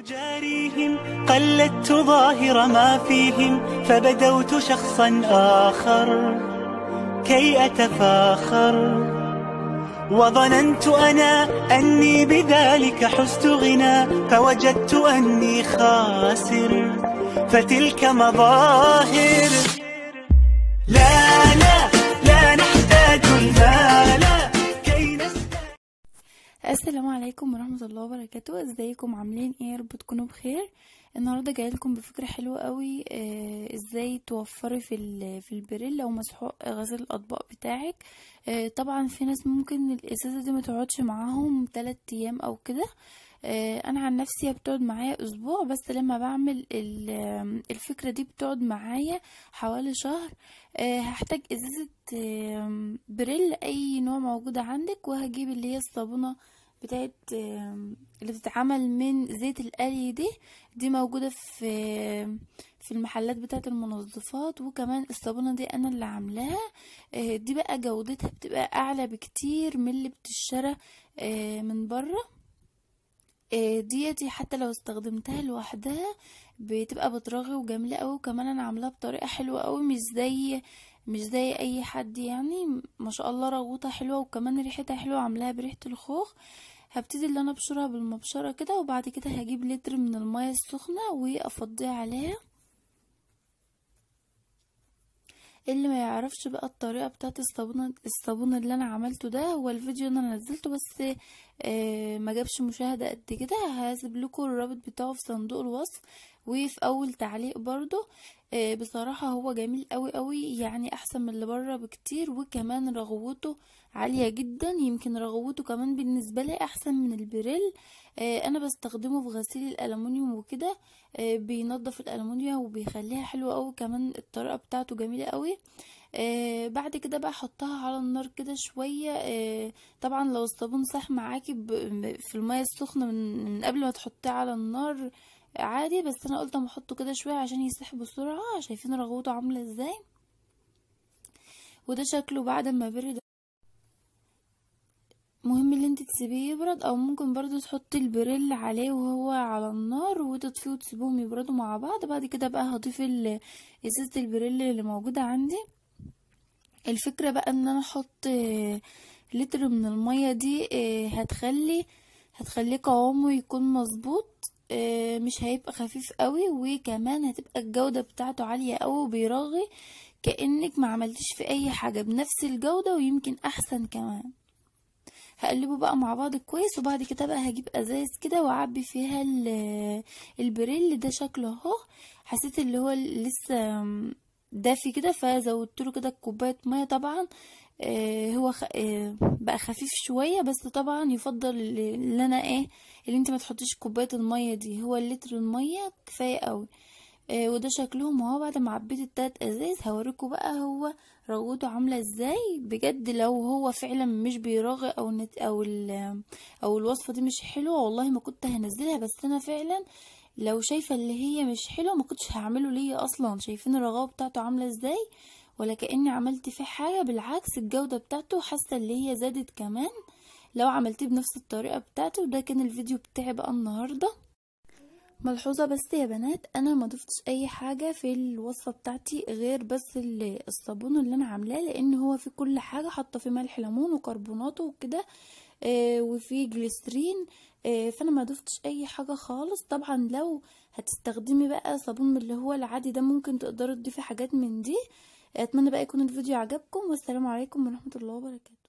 أجاريهم قلدت ظاهر ما فيهم فبدوت شخصا آخر كي أتفاخر وظننت أنا أني بذلك حزت غنى فوجدت أني خاسر فتلك مظاهر لا لا لا نحتاج المال كي نستعيد. السلام عليكم ورحمة الله وبركاته. ازيكم عاملين ايه؟ رب تكونوا بخير. النهارده جاي لكم بفكره حلوه قوي. ازاي توفري في البريل او مسحوق غسيل الاطباق بتاعك. طبعا في ناس ممكن الازازه دي ما تقعدش معاهم 3 ايام او كده. انا عن نفسي هي بتقعد معايا اسبوع، بس لما بعمل الفكره دي بتقعد معايا حوالي شهر. هحتاج ازازه بريل اي نوع موجوده عندك، وهجيب اللي هي الصابونه بتاعت اللي بتتعمل من زيت القلي دي موجودة في المحلات بتاعت المنظفات. وكمان الصابونة دي انا اللي عاملاها. دي بقى جودتها بتبقى اعلى بكتير من اللي بتشترى من بره. ديتي حتى لو استخدمتها لوحدها بتبقى بترغي وجميلة قوي، وكمان انا عاملاها بطريقة حلوة قوي، مش زي اي حد، يعني ما شاء الله رغوتها حلوة وكمان ريحتها حلوة، عاملاها بريحة الخوخ. هبتدي اللي انا ابشرها بالمبشرة كده، وبعد كده هجيب لتر من المية السخنة وافضيها عليها. اللي ما يعرفش بقى الطريقة بتاعت الصابون اللي انا عملته ده، هو الفيديو اللي انا نزلته بس ما جابش مشاهدة قد كده. هسيب لكم الرابط بتاعه في صندوق الوصف وفي اول تعليق برضو. بصراحة هو جميل قوي قوي، يعني احسن من اللي بره بكتير، وكمان رغوته عالية جدا، يمكن رغوته كمان بالنسبة لي احسن من البريل. انا بستخدمه في غسيل الالومنيوم وكده. بينظف الالومنيوم وبيخليها حلوة قوي، كمان الطريقة بتاعته جميلة قوي. بعد كده بقى حطها على النار كده شوية. طبعا لو الصابون ساح معاكي في المية السخنة من قبل ما تحطيه على النار عادي، بس انا قلت اما احطه كده شوية عشان يسيح بسرعة. شايفين رغوته عاملة ازاي؟ وده شكله بعد ما برد. مهم ان انت تسيبيه يبرد، او ممكن برضو تحطي البريل عليه وهو على النار وتطفيه وتسيبوهم يبردوا مع بعض. بعد كده بقى هضيف ازازة البريل اللي موجودة عندي. الفكرة بقى ان انا احط لتر من المية دي هتخليه قوامه يكون مظبوط. مش هيبقى خفيف قوي، وكمان هتبقى الجودة بتاعته عالية قوي وبيرغي كأنك ما عملتش في اي حاجة، بنفس الجودة ويمكن احسن كمان. هقلبه بقى مع بعض كويس، وبعد كده بقى هجيب ازاز كده واعبي فيها البريل ده. شكله اهو حسيت اللي هو لسه دافي كده، فزودت له كده كوبايه ميه. طبعا هو بقى خفيف شويه، بس طبعا يفضل اللي انا اللي انت ما تحطيش كوبايه الميه دي، هو اللتر الميه كفايه قوي. وده شكلهم اهو بعد ما عبيت ال3 ازاز. هوريكم بقى هو رغوته عامله ازاي بجد. لو هو فعلا مش بيرغي او الوصفه دي مش حلوه، والله ما كنت هنزلها، بس انا فعلا لو شايفه اللي هي مش حلوه ما كنتش هعمله ليا اصلا. شايفين الرغوه بتاعته عامله ازاي؟ ولا كاني عملت فيه حاجه، بالعكس الجوده بتاعته حاسه اللي هي زادت كمان لو عملتيه بنفس الطريقه بتاعته. وده كان الفيديو بتاعي بقى النهارده. ملحوظة بس يا بنات، انا ما ضفتش اي حاجة في الوصفة بتاعتي غير بس الصابون اللي انا عاملاه، لان هو في كل حاجة، حاطه في ملح ليمون وكربوناته وكده. وفي جليسرين. فانا ما ضفتش اي حاجة خالص. طبعا لو هتستخدمي بقى صابون من اللي هو العادي ده، ممكن تقدري تضيفي حاجات من دي. اتمنى بقى يكون الفيديو عجبكم، والسلام عليكم ورحمة الله وبركاته.